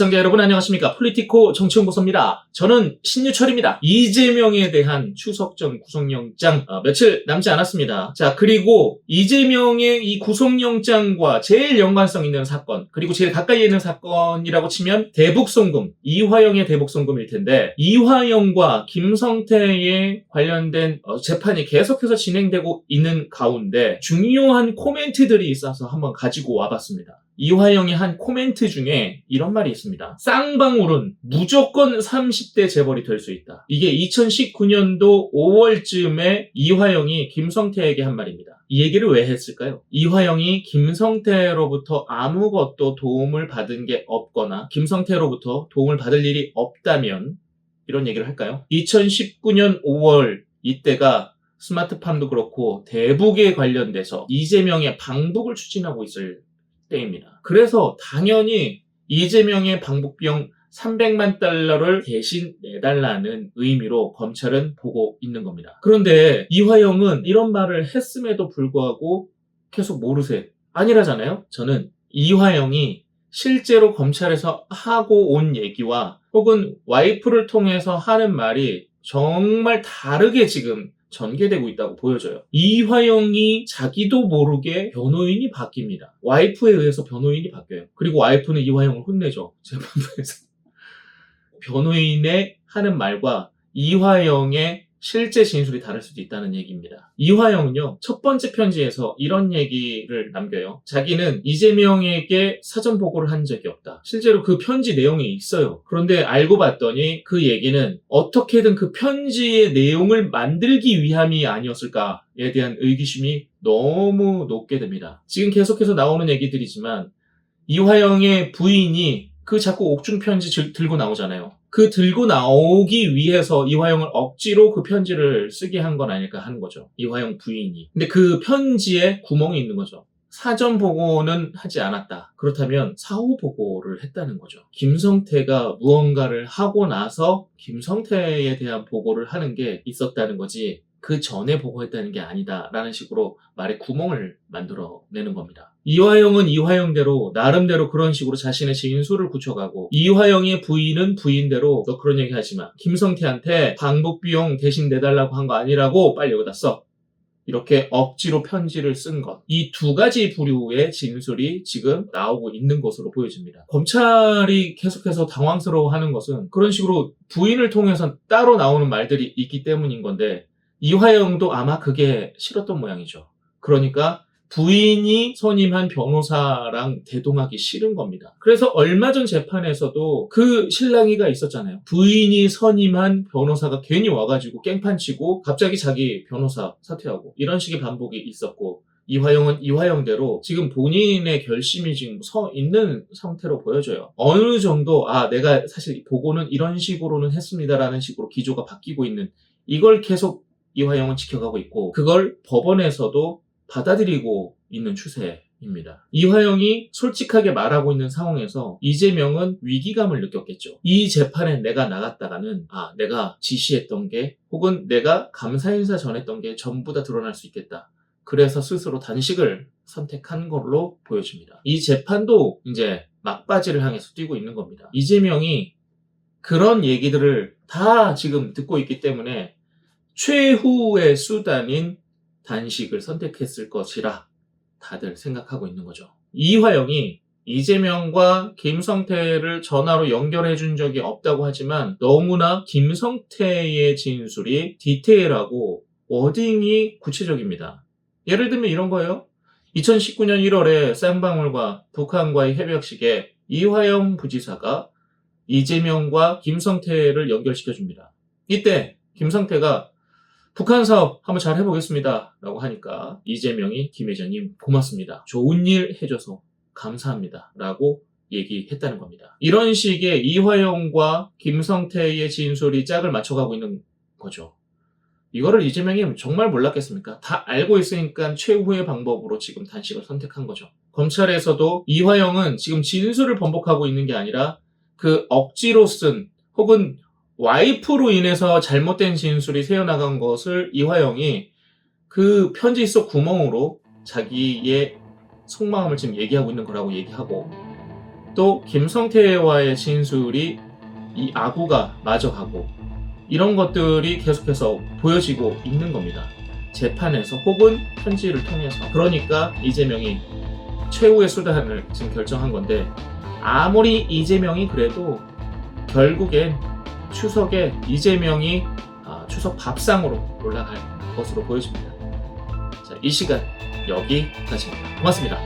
시청자 여러분 안녕하십니까? 폴리티코 정치연구소입니다. 저는 신유철입니다. 이재명에 대한 추석 전 구속영장 며칠 남지 않았습니다. 자, 그리고 이재명의 이 구속영장과 제일 연관성 있는 사건, 그리고 제일 가까이 있는 사건이라고 치면 대북송금, 이화영의 대북송금일 텐데, 이화영과 김성태에 관련된 재판이 계속해서 진행되고 있는 가운데 중요한 코멘트들이 있어서 한번 가지고 와봤습니다. 이화영이 한 코멘트 중에 이런 말이 있습니다. 쌍방울은 무조건 30대 재벌이 될 수 있다. 이게 2019년도 5월쯤에 이화영이 김성태에게 한 말입니다. 이 얘기를 왜 했을까요? 이화영이 김성태로부터 아무것도 도움을 받은 게 없거나 김성태로부터 도움을 받을 일이 없다면 이런 얘기를 할까요? 2019년 5월 이때가 스마트팜도 그렇고 대북에 관련돼서 이재명의 방북을 추진하고 있을 때입니다. 그래서 당연히 이재명의 방북 비용 300만 달러를 대신 내달라는 의미로 검찰은 보고 있는 겁니다. 그런데 이화영은 이런 말을 했음에도 불구하고 계속 모르쇠 아니라잖아요. 저는 이화영이 실제로 검찰에서 하고 온 얘기와 혹은 와이프를 통해서 하는 말이 정말 다르게 지금 전개되고 있다고 보여져요. 이화영이 자기도 모르게 변호인이 바뀝니다. 와이프에 의해서 변호인이 바뀌어요. 그리고 와이프는 이화영을 혼내죠. 재판부에서. 변호인의 하는 말과 이화영의 실제 진술이 다를 수도 있다는 얘기입니다. 이화영은요, 첫 번째 편지에서 이런 얘기를 남겨요. 자기는 이재명에게 사전 보고를 한 적이 없다. 실제로 그 편지 내용이 있어요. 그런데 알고 봤더니 그 얘기는 어떻게든 그 편지의 내용을 만들기 위함이 아니었을까에 대한 의구심이 너무 높게 됩니다. 지금 계속해서 나오는 얘기들이지만 이화영의 부인이 그 자꾸 옥중 편지 들고 나오잖아요. 그 들고 나오기 위해서 이화영을 억지로 그 편지를 쓰게 한 건 아닐까 하는 거죠. 이화영 부인이. 근데 그 편지에 구멍이 있는 거죠. 사전 보고는 하지 않았다. 그렇다면 사후 보고를 했다는 거죠. 김성태가 무언가를 하고 나서 김성태에 대한 보고를 하는 게 있었다는 거지 그 전에 보고했다는 게 아니다라는 식으로 말에 구멍을 만들어내는 겁니다. 이화영은 이화영대로 나름대로 그런 식으로 자신의 진술을 굳혀가고 이화영의 부인은 부인대로 너 그런 얘기 하지마. 김성태한테 방북 비용 대신 내달라고 한 거 아니라고 빨리 여기다 써. 이렇게 억지로 편지를 쓴 것. 이 두 가지 부류의 진술이 지금 나오고 있는 것으로 보여집니다. 검찰이 계속해서 당황스러워하는 것은 그런 식으로 부인을 통해서 따로 나오는 말들이 있기 때문인 건데 이화영도 아마 그게 싫었던 모양이죠. 그러니까 부인이 선임한 변호사랑 대동하기 싫은 겁니다. 그래서 얼마 전 재판에서도 그 실랑이가 있었잖아요. 부인이 선임한 변호사가 괜히 와가지고 깽판치고 갑자기 자기 변호사 사퇴하고 이런 식의 반복이 있었고 이화영은 이화영대로 지금 본인의 결심이 지금 서 있는 상태로 보여져요. 어느 정도 내가 사실 보고는 이런 식으로는 했습니다라는 식으로 기조가 바뀌고 있는 이걸 계속 이화영은 지켜가고 있고 그걸 법원에서도 받아들이고 있는 추세입니다. 이화영이 솔직하게 말하고 있는 상황에서 이재명은 위기감을 느꼈겠죠. 이 재판에 내가 나갔다가는 내가 지시했던 게 혹은 내가 감사인사 전했던 게 전부 다 드러날 수 있겠다. 그래서 스스로 단식을 선택한 걸로 보여집니다. 이 재판도 이제 막바지를 향해서 뛰고 있는 겁니다. 이재명이 그런 얘기들을 다 지금 듣고 있기 때문에 최후의 수단인 단식을 선택했을 것이라 다들 생각하고 있는 거죠. 이화영이 이재명과 김성태를 전화로 연결해 준 적이 없다고 하지만 너무나 김성태의 진술이 디테일하고 워딩이 구체적입니다. 예를 들면 이런 거예요. 2019년 1월에 쌍방울과 북한과의 협약식에 이화영 부지사가 이재명과 김성태를 연결시켜줍니다. 이때 김성태가 북한 사업 한번 잘 해보겠습니다 라고 하니까 이재명이 김 회장님 고맙습니다. 좋은 일 해줘서 감사합니다 라고 얘기했다는 겁니다. 이런 식의 이화영과 김성태의 진술이 짝을 맞춰가고 있는 거죠. 이거를 이재명이 정말 몰랐겠습니까? 다 알고 있으니까 최후의 방법으로 지금 단식을 선택한 거죠. 검찰에서도 이화영은 지금 진술을 번복하고 있는 게 아니라 그 억지로 쓴 혹은 와이프로 인해서 잘못된 진술이 새어나간 것을 이화영이 그 편지 속 구멍으로 자기의 속마음을 지금 얘기하고 있는 거라고 얘기하고 또 김성태와의 진술이 이 아구가 마저 하고 이런 것들이 계속해서 보여지고 있는 겁니다. 재판에서 혹은 편지를 통해서. 그러니까 이재명이 최후의 수단을 지금 결정한 건데, 아무리 이재명이 그래도 결국엔 추석에 이재명이 추석 밥상으로 올라갈 것으로 보여집니다. 자, 이 시간 여기까지입니다. 고맙습니다.